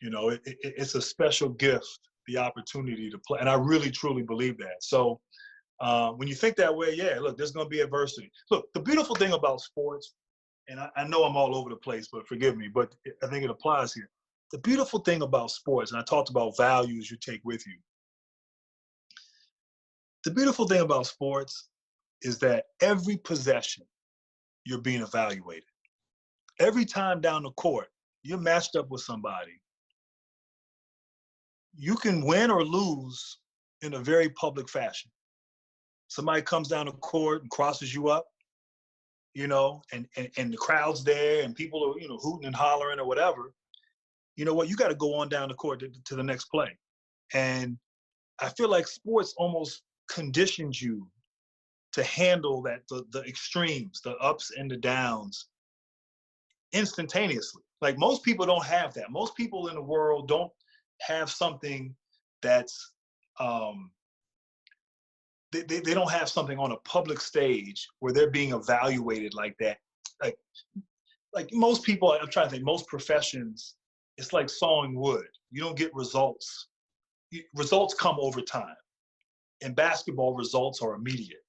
B: it's a special gift, the opportunity to play. And I really, truly believe that. So when you think that way, yeah, look, there's going to be adversity. Look, the beautiful thing about sports, and I know I'm all over the place, but forgive me, but I think it applies here. the beautiful thing about sports, and I talked about values you take with you. The beautiful thing about sports is that every possession, you're being evaluated. Every time down the court, you're matched up with somebody. You can win or lose in a very public fashion. Somebody comes down the court and crosses you up, and the crowd's there and people are, hooting and hollering or whatever. You know what? You got to go on down the court to the next play. And I feel like sports almost conditions you to handle that, the extremes, the ups and the downs instantaneously. Like most people don't have that. Most people in the world don't have something that's, they don't have something on a public stage where they're being evaluated like that. Like most people, I'm trying to think, most professions, it's like sawing wood. You don't get results. Results come over time. In basketball, results are immediate.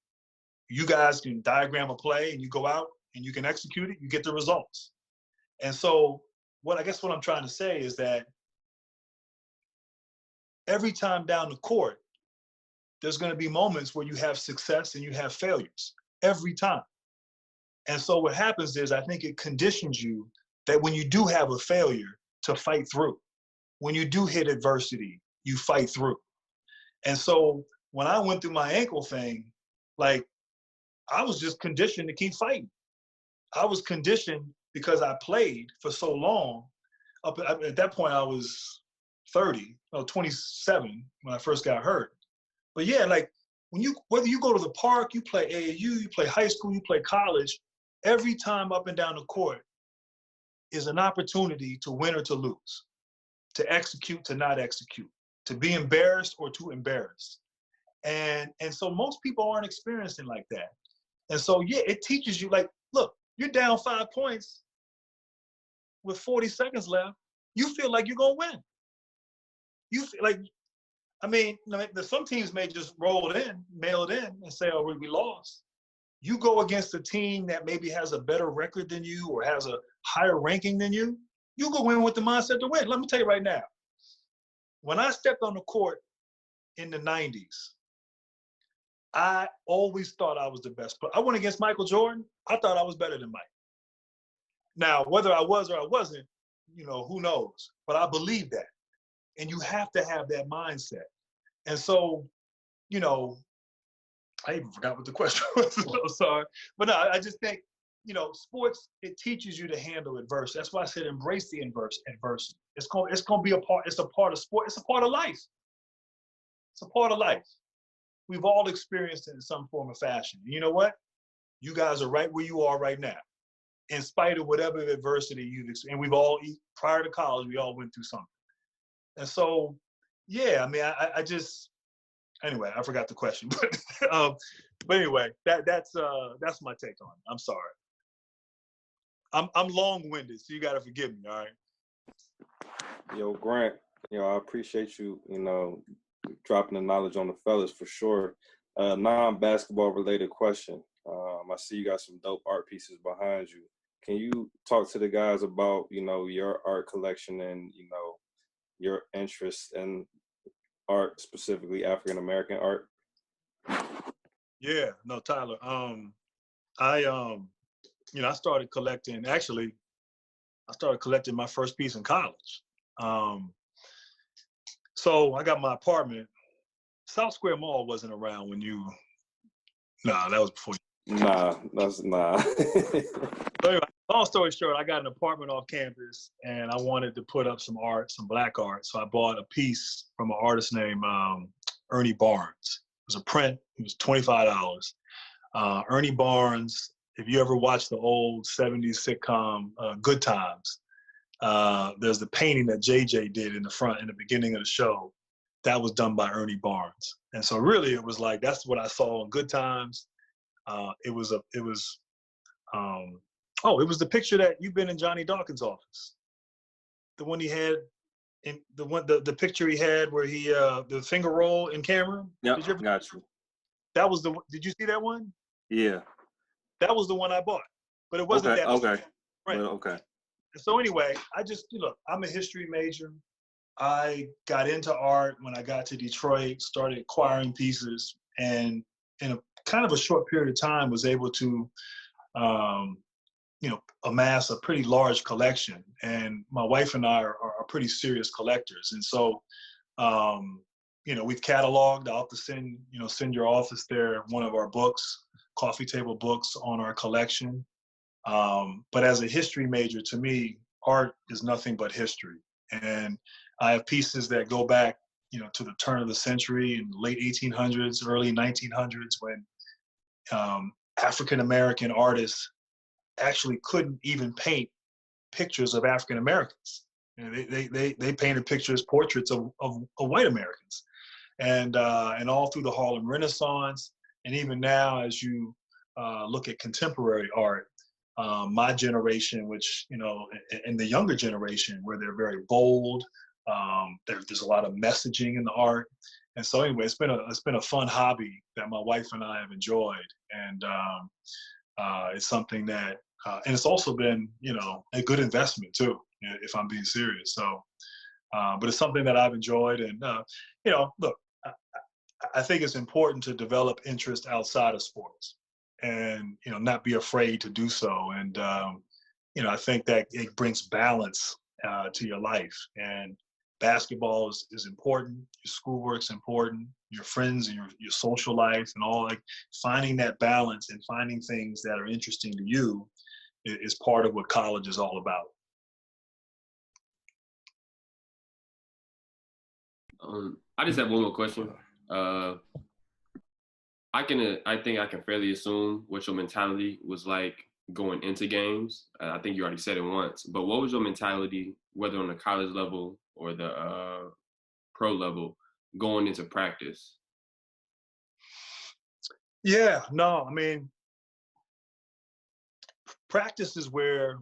B: You guys can diagram a play and you go out and you can execute it, you get the results. And so what I'm trying to say is that every time down the court, there's going to be moments where you have success and you have failures every time. And so what happens is I think it conditions you that when you do have a failure to fight through. When you do hit adversity, you fight through. And so when I went through my ankle thing, like I was just conditioned to keep fighting. I was conditioned because I played for so long. At that point, I was 27 when I first got hurt. But yeah, like whether you go to the park, you play AAU, you play high school, you play college, every time up and down the court is an opportunity to win or to lose, to execute, to not execute, to be embarrassed or to embarrass. And so most people aren't experiencing like that. And so, yeah, it teaches you, like, look, you're down 5 points with 40 seconds left. You feel like you're going to win. You feel like, some teams may just mail it in and say, oh, we lost. You go against a team that maybe has a better record than you or has a higher ranking than you, you go in with the mindset to win. Let me tell you right now, when I stepped on the court in the 90s, I always thought I was the best player. I went against Michael Jordan. I thought I was better than Mike. Now, whether I was or I wasn't, who knows? But I believe that. And you have to have that mindset. And so, I even forgot what the question was. I'm sorry. But no, I just think, sports, it teaches you to handle adversity. That's why I said embrace the adversity. It's going to be it's a part of sport. It's a part of life. It's a part of life. We've all experienced it in some form or fashion. And you know what? You guys are right where you are right now, in spite of whatever adversity you've experienced. And we've all, prior to college, we all went through something. And so, yeah, anyway, I forgot the question, but anyway, that's my take on it. I'm sorry. I'm long-winded, so you got to forgive me. All right.
F: Yo, Grant, I appreciate you, dropping the knowledge on the fellas for sure. Non-basketball related question. I see you got some dope art pieces behind you. Can you talk to the guys about, your art collection and, your interest in art, specifically African-American art?
B: Yeah, no, Tyler. I started collecting, actually, my first piece in college. So I got my apartment. South Square Mall wasn't around when you, that was before you.
F: Nah.
B: So anyway, long story short, I got an apartment off campus and I wanted to put up some art, some black art. So I bought a piece from an artist named Ernie Barnes. It was a print. It was $25. Ernie Barnes, if you ever watched the old 70s sitcom Good Times, there's the painting that JJ did in the beginning of the show. That was done by Ernie Barnes. And so really it was like, that's what I saw in Good Times. It was the picture that you've been in Johnny Dawkins' office. The one he had in the picture he had where he the finger roll in camera.
F: Yeah, got you.
B: That was did you see that one?
F: Yeah.
B: That was the one I bought. But it wasn't that.
F: Okay.
B: Right.
F: Okay.
B: So anyway, look, I'm a history major. I got into art when I got to Detroit, started acquiring pieces, and in a kind of a short period of time was able to, amass a pretty large collection. And my wife and I are pretty serious collectors. And so, we've cataloged. I'll have to send your office there one of our books, coffee table books on our collection. But as a history major, to me, art is nothing but history. And I have pieces that go back, to the turn of the century in the late 1800s, early 1900s, when African-American artists actually couldn't even paint pictures of African Americans. They painted pictures, portraits of white Americans, and all through the Harlem Renaissance, and even now as you look at contemporary art, my generation, which and the younger generation, where they're very bold, there's a lot of messaging in the art, and so anyway, it's been a fun hobby that my wife and I have enjoyed, and it's something that. And it's also been, a good investment too, if I'm being serious. So, but it's something that I've enjoyed. And, look, I think it's important to develop interest outside of sports and, not be afraid to do so. And, I think that it brings balance to your life. And basketball is important. Your schoolwork's important. Your friends and your social life and all, like finding that balance and finding things that are interesting to you is part of what college is all about.
C: I just have one more question. I think I can fairly assume what your mentality was like going into games. I think you already said it once, but what was your mentality, whether on the college level or the pro level, going into practice?
B: Yeah, no, I mean, practice is where,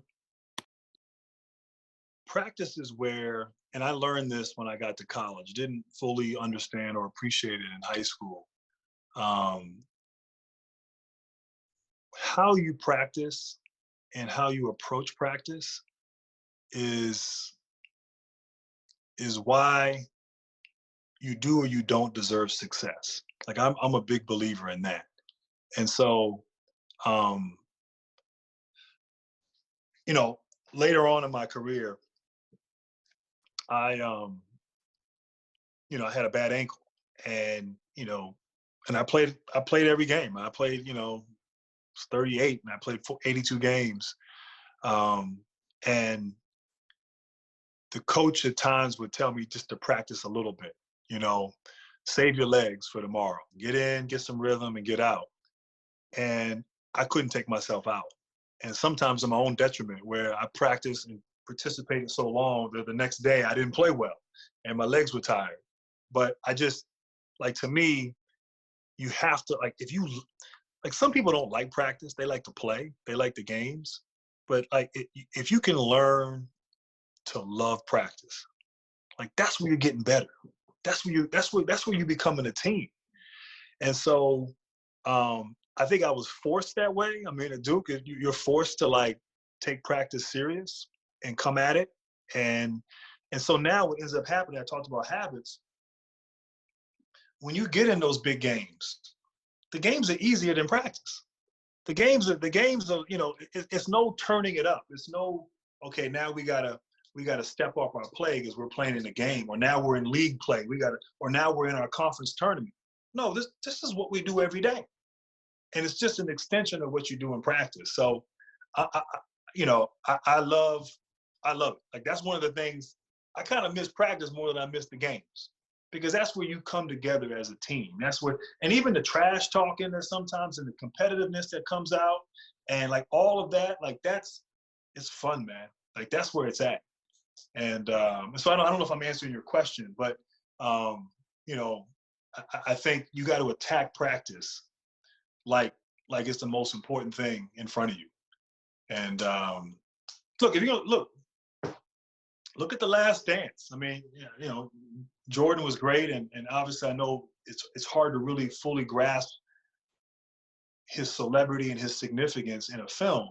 B: and I learned this when I got to college, didn't fully understand or appreciate it in high school. How you practice and how you approach practice is why you do or you don't deserve success. Like I'm a big believer in that. And so, later on in my career, I had a bad ankle, and I played every game. I played 38, and I played 82 games, and the coach at times would tell me just to practice a little bit, save your legs for tomorrow, get in, get some rhythm, and get out. And I couldn't take myself out, and sometimes in my own detriment, where I practiced and participated so long that the next day I didn't play well and my legs were tired. But I just, to me, you have to, some people don't like practice. They like to play. They like the games. But if you can learn to love practice, that's where you're getting better. That's where you're becoming a team. And so I think I was forced that way. I mean, at Duke, you're forced to take practice serious and come at it. And so now what ends up happening, I talked about habits. When you get in those big games, the games are easier than practice. The games are, it's no turning it up. It's no, okay, now we gotta step up our play because we're playing in a game, or now we're in league play. Or now we're in our conference tournament. No, this is what we do every day. And it's just an extension of what you do in practice. So, I love it. That's one of the things, I kind of miss practice more than I miss the games, because that's where you come together as a team. That's where, and even the trash talking that sometimes, and the competitiveness that comes out, and all of that, it's fun, man. That's where it's at. And so I don't know if I'm answering your question, but I think you got to attack practice like it's the most important thing in front of you. And look, if you look at The Last Dance. I mean, Jordan was great, and obviously I know it's hard to really fully grasp his celebrity and his significance in a film.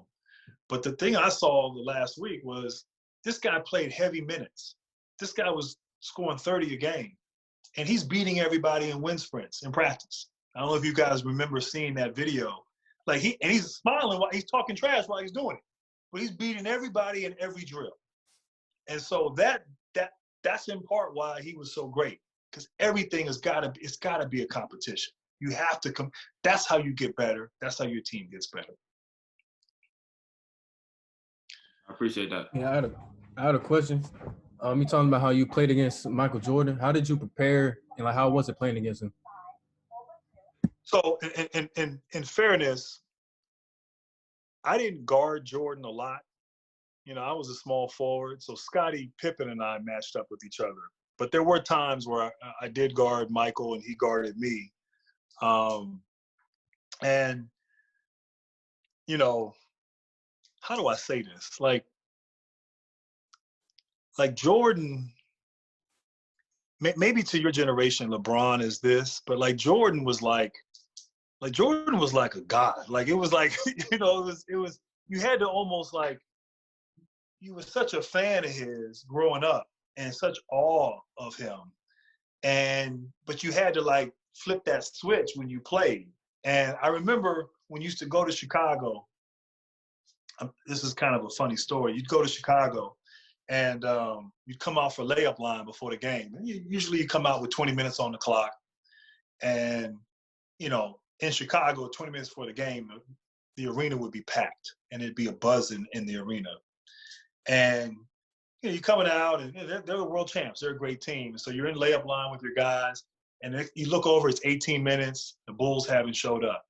B: But the thing I saw the last week was this guy played heavy minutes. This guy was scoring 30 a game, and he's beating everybody in wind sprints in practice. I don't know if you guys remember seeing that video. Like he's smiling while he's talking trash while he's doing it, but he's beating everybody in every drill. And so that's in part why he was so great, because everything it's got to be a competition. You have to come. That's how you get better. That's how your team gets better.
C: I appreciate that.
G: Yeah, I had a question. You talking about how you played against Michael Jordan. How did you prepare, and like how was it playing against him?
B: So in fairness, I didn't guard Jordan a lot. You know, I was a small forward, so Scottie Pippen and I matched up with each other. But there were times where I did guard Michael and he guarded me. And, you know, how do I say this? Like Jordan, maybe to your generation, LeBron is this, but like Jordan was like a god. Like it was like, you know, it was, you had to almost like, you were such a fan of his growing up and such awe of him. But you had to like flip that switch when you played. And I remember when you used to go to Chicago, this is kind of a funny story. You'd go to Chicago and you'd come out for layup line before the game. And usually you come out with 20 minutes on the clock. And, you know, in Chicago, 20 minutes before the game, the arena would be packed and it'd be a buzz in the arena. And you know, you're coming out, and they're the world champs. They're a great team. So you're in layup line with your guys, and you look over, it's 18 minutes. The Bulls haven't showed up.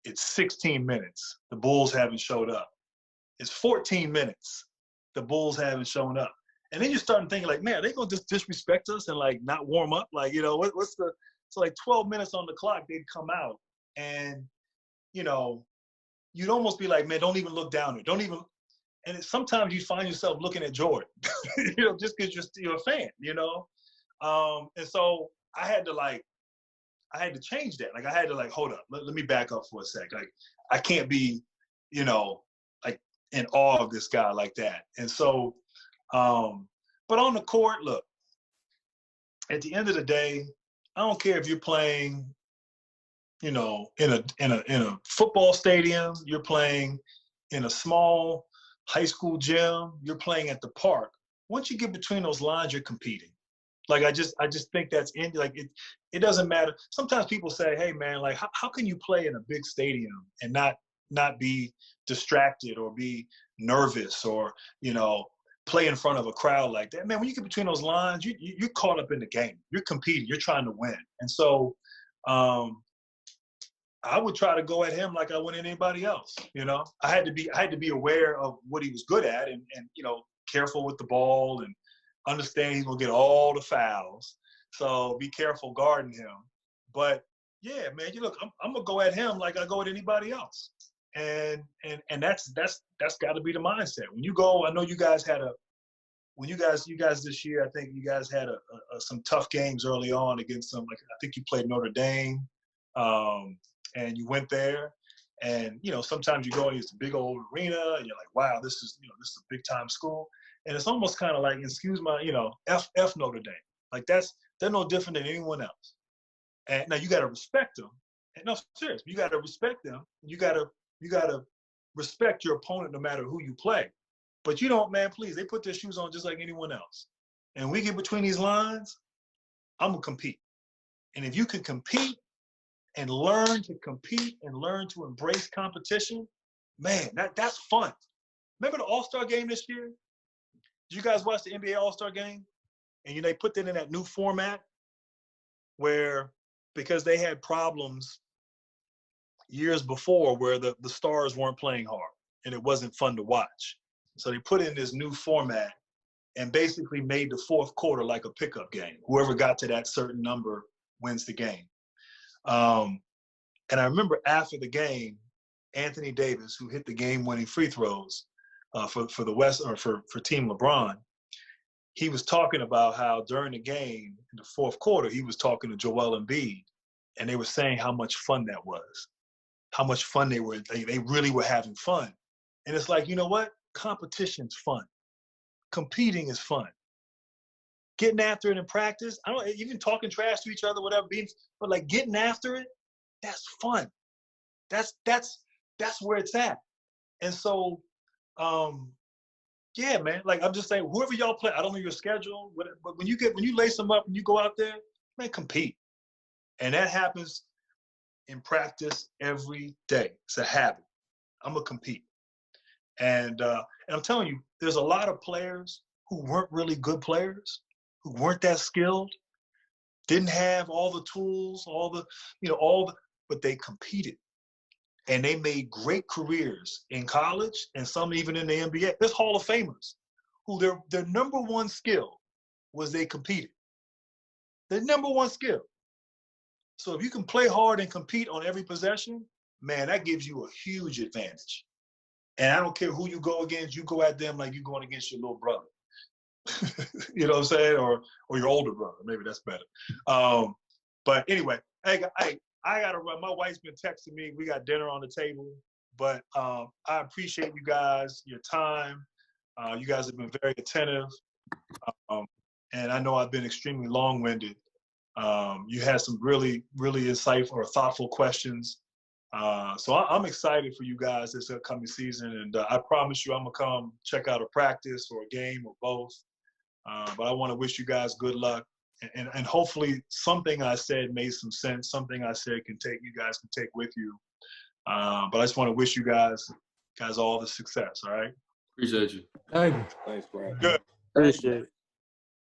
B: It's 16 minutes. The Bulls haven't showed up. It's 14 minutes. The Bulls haven't shown up. And then you're starting thinking, like, man, are they going to just disrespect us and, like, not warm up? Like, you know, so, like, 12 minutes on the clock, they'd come out. And, you know, you'd almost be like, man, don't even look down there. Don't even. And sometimes you find yourself looking at Jordan, you know, just because you're a fan, you know? And so I had to change that. Like, I had to, like, hold up. Let me back up for a sec. Like, I can't be, you know, like, in awe of this guy like that. And so, but on the court, look, at the end of the day, I don't care if you're playing, you know, in a football stadium, you're playing in a small high school gym, you're playing at the park. Once you get between those lines, you're competing. Like, I just think that's it doesn't matter. Sometimes people say, hey man, like how can you play in a big stadium and not be distracted or be nervous or, you know, play in front of a crowd like that? Man, when you get between those lines, you're caught up in the game. You're competing, you're trying to win. And so I would try to go at him like I would at anybody else. You know, I had to be aware of what he was good at and you know, careful with the ball and understand he's gonna get all the fouls. So be careful guarding him. But yeah, man, you look, I'm gonna go at him like I go at anybody else. And that's got to be the mindset. When you go, I know you guys had you guys this year, I think you guys had some tough games early on against some, like I think you played Notre Dame. And you went there, and you know, sometimes you go into a big old arena, and you're like, wow, this is a big time school, and it's almost kind of like, excuse my, you know, F Notre Dame, like they're no different than anyone else. And now you got to respect them. And no, serious, you got to respect them. You got to respect your opponent no matter who you play. But you don't, man, please, they put their shoes on just like anyone else. And we get between these lines, I'm gonna compete. And if you can compete and learn to compete and learn to embrace competition, man, that's fun. Remember the All-Star game this year? Did you guys watch the NBA All-Star game? And they put that in that new format where, because they had problems years before where the stars weren't playing hard and it wasn't fun to watch. So they put in this new format and basically made the fourth quarter like a pickup game. Whoever got to that certain number wins the game. And I remember after the game, Anthony Davis, who hit the game-winning free throws for the West, or for Team LeBron, he was talking about how during the game in the fourth quarter, he was talking to Joel Embiid, and they were saying how much fun that was, how much fun they were. They really were having fun. And it's like, you know what? Competition's fun. Competing is fun. Getting after it in practice, I don't even talking trash to each other, whatever, but like getting after it, that's fun. That's where it's at. And so, yeah, man. Like I'm just saying, whoever y'all play, I don't know your schedule, but when you lace them up and you go out there, man, compete. And that happens in practice every day. It's a habit. I'm gonna compete. And I'm telling you, there's a lot of players who weren't really good players, who weren't that skilled, didn't have all the tools, but they competed. And they made great careers in college and some even in the NBA. There's Hall of Famers who their number one skill was they competed. Their number one skill. So if you can play hard and compete on every possession, man, that gives you a huge advantage. And I don't care who you go against, you go at them like you're going against your little brother. You know what I'm saying? Or your older brother. Maybe that's better. But anyway, I got to run. My wife's been texting me. We got dinner on the table. But I appreciate you guys, your time. You guys have been very attentive. And I know I've been extremely long-winded. You had some really, really insightful or thoughtful questions. So I'm excited for you guys this upcoming season. And I promise you I'm going to come check out a practice or a game or both. But I want to wish you guys good luck. And hopefully something I said made some sense. Something I said you guys can take with you. But I just want to wish you guys all the success. All right.
C: Appreciate you.
G: Thank you.
F: Thanks, Brian.
B: Good.
E: Appreciate it.